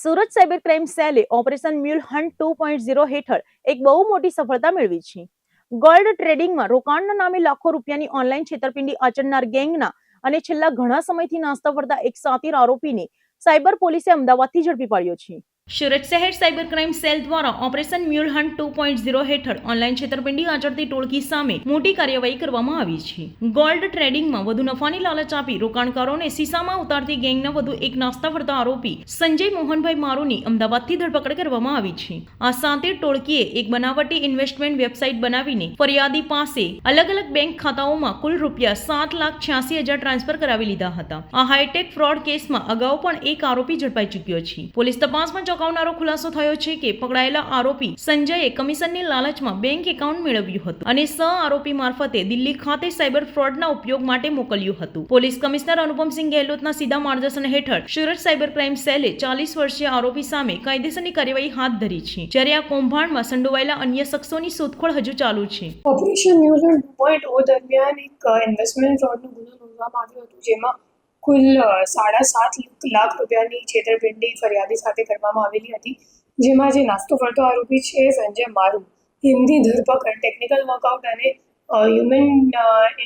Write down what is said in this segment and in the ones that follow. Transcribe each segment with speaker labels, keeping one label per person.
Speaker 1: Surat cyber crime સેલે operation mule hunt 2.0 હેઠળ એક બહુ મોટી સફળતા મેળવી છે. ગોલ્ડ ટ્રેડિંગમાં રોકાણના નામે લાખો રૂપિયાની ઓનલાઈન છેતરપિંડી આચરનાર ગેંગના અને છેલ્લા ઘણા સમયથી નાસ્તા ફરતા એક સાતીર આરોપીને સાયબર પોલીસે અમદાવાદથી ઝડપી પાડ્યો છે. સુરત શહેર સાયબર ક્રાઇમ સેલ દ્વારા ઓપરેશન મ્યુલ હન્ટ 2.0 હેઠળ ઓનલાઈન છેતરપિંડી આચરતી ટોળકી સામે મોટી કાર્યવાહી કરવામાં આવી છે. ગોલ્ડ ટ્રેડિંગમાં વધુ નફાની લાલચ આપી રોકાણકારોને સીસામાં ઉતારતી ગેંગના વધુ એક નાસ્તા ફરતા આરોપી સંજય મોહનભાઈ મારુની અમદાવાદથી ધરપકડ કરવામાં આવી છે. આ સાતીર ટોળકીએ એક બનાવટી ઇન્વેસ્ટમેન્ટ વેબસાઇટ બનાવીને ફરિયાદી પાસે અલગ અલગ બેંક ખાતાઓમાં કુલ રૂપિયા 7,86,000 ટ્રાન્સફર કરાવી લીધા હતા. આ હાઈટેક ફ્રોડ કેસમાં અગાઉ પણ એક આરોપી ઝડપાઈ ચૂક્યો છે. પોલીસ તપાસમાં ચોંકાવનારો ખુલાસો થયો છે કે પકડાયેલા આરોપી સંજયે કમિશનની લાલચમાં બેંક એકાઉન્ટ મેળવ્યું હતું અને સહ આરોપી મારફતે દિલ્હી ખાતે સાયબર ફ્રોડના ઉપયોગ માટે મોકલ્યું હતું. પોલીસ કમિશનર અનુપમસિંહ ગેહલોતના સીધા માર્ગદર્શન હેઠળ સુરત સાયબર ક્રાઇમ સેલે 40 વર્ષીય આરોપી સામે કાયદેસરની કાર્યવાહી હાથ ધરી છે, જ્યારે આ કૌભાંડમાં સંડોવાયેલા અન્ય શખ્સોની શોધખોળ હજુ ચાલુ છે.
Speaker 2: ઓપરેશન મ્યુલ હન્ટ 2.0 દરમિયાન એક ઇન્વેસ્ટમેન્ટ ફ્રોડનો ગુનો નોંધવામાં આવ્યો હતો, જેમાં કુલ 7.5 લાખ રૂપિયાની છેતરપિંડી ફરિયાદી સાથે કરવામાં આવેલી હતી. જેમાં જે નાસ્તો ફરતો આરોપી છે સંજય મારુ, એમની ધરપકડ ટેકનિકલ વર્કઆઉટ અને હ્યુમન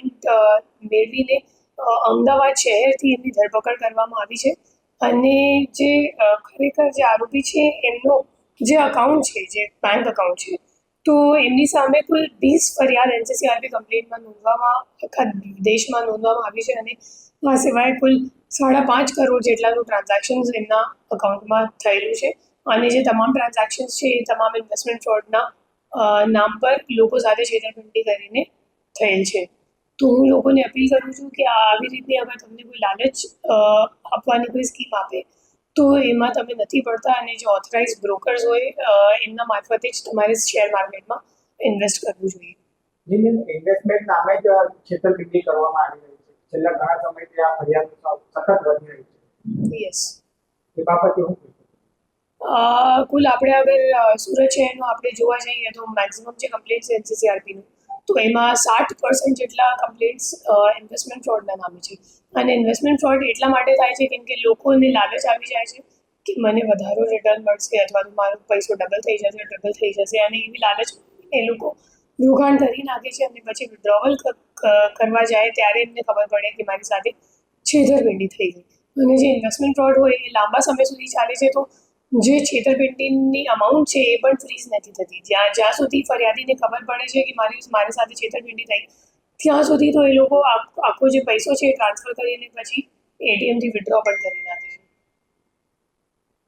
Speaker 2: ઇન્ટ મેળવીને અમદાવાદ શહેરથી એમની ધરપકડ કરવામાં આવી છે. અને જે ખરેખર જે આરોપી છે એમનો જે અકાઉન્ટ છે, જે બેંક અકાઉન્ટ છે, તો એમની સામે કુલ 20 ફરિયાદ NCCRP કમ્પ્લેન્ટમાં નોંધવામાં આખા દેશમાં નોંધવામાં આવી છે. અને આ સિવાય કુલ 5.5 કરોડ જેટલાનું ટ્રાન્ઝેક્શન્સ એમના અકાઉન્ટમાં થયેલું છે. અને જે તમામ ટ્રાન્ઝેક્શન્સ છે એ તમામ ઇન્વેસ્ટમેન્ટ ફ્રોડના નામ પર લોકો સાથે છેતરપિંડી કરીને થયેલ છે. તો હું લોકોને અપીલ કરું છું કે આવી રીતની અગર તમને કોઈ લાલચ આપવાની કોઈ સ્કીમ આપે તો એમાં તમે નથી પડતા, અને જે ઓથોરાઇઝ બ્રોકર્સ હોય એમના મારફતે જ તમારે શેર માર્કેટમાં ઇન્વેસ્ટ કરવું જોઈએ.
Speaker 3: ઇન્વેસ્ટમેન્ટ નામે જ છેતરપિંડી કરવામાં આવી રહી છે. છેલ્લા ઘણા સમયથી આ ફરિયાદો સખત વધી રહી છે.
Speaker 2: યસ,
Speaker 3: એ બાબતે હું
Speaker 2: કુલ આપણે અગર સુરત શહેરનું આપણે જોવા જઈએ તો મેક્સિમમ જે કમ્પ્લેન્ટ્સ છે NCCRPનું, તો એમાં 60% જેટલા કમ્પ્લેન્ટ્સ ઇન્વેસ્ટમેન્ટ ફ્રોડના નામે છે. અને ઇન્વેસ્ટમેન્ટ ફ્રોડ એટલા માટે થાય છે કેમ કે લોકોને લાલચ આવી જાય છે કે મને વધારે રિટર્ન મળશે અથવા તો મારો પૈસો ડબલ થઈ જશે, ટ્રિપલ થઈ જશે, અને એવી લાલચ એ લોકો રોકાણ કરી નાખે છે. અને પછી વિડ્રોવલ કરવા જાય ત્યારે એમને ખબર પડે કે મારી સાથે છેતરપિંડી થઈ ગઈ. અને જે ઇન્વેસ્ટમેન્ટ ફ્રોડ હોય એ લાંબા સમય સુધી ચાલે છે, તો જે છેતરપિંડીની અમાઉન્ટ છે એ પણ ફ્રીઝ નથી થતી. જ્યાં સુધી ફરિયાદીને ખબર પડે છે કે મારી સાથે છેતરપિંડી થઈ, ત્યાં સુધી તો એ લોકો આખો જે પૈસો છે એ ટ્રાન્સફર કરીને પછી ATMથી વિડ્રો પણ કરી નાખે છે.